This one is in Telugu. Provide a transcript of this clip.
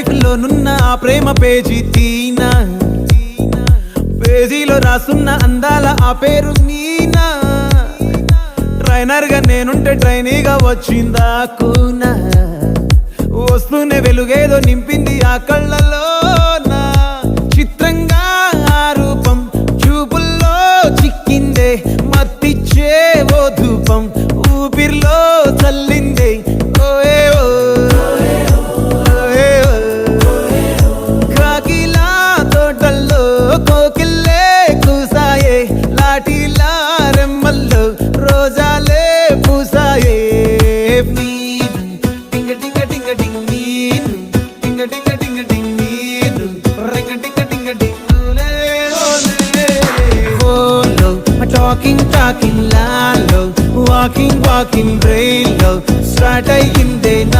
లైఫ్ లోనున్న ఆ ప్రేమ పేజీ తీనా, పేజీలో రాసున్న అందాల ఆ పేరు మీనా. ట్రైనర్ గా నేనుంటే ట్రైనీగా వచ్చిందా కూనా, వస్తూనే వెలుగేదో నింపింది ఆ కళ్ళలోనా. చిత్రంగా ఆ రూపం చూపుల్లో చిక్కిందే, మత్తిచ్చే ఓ ధూపం ఊపిరిలో చల్లిందే. ఓయే ఓ కాకిలా తోటల్లో కోకిల్లే కూసాయే, లాఠీలా రెమ్మల్లో రోజాలే పూసాయే. టింగ టింగ టింగ టింగ్ నీరు, టింగ టింగ టింగ టింగ్ నీరు, రింగ టింగ టింగ టింగ్ ఓలో. టాకింగ్ టాకింగ్ లాలో, వాకింగ్ వాకింగ్ బ్రెయిన్ లో స్టార్ట్ అయ్యిందే నా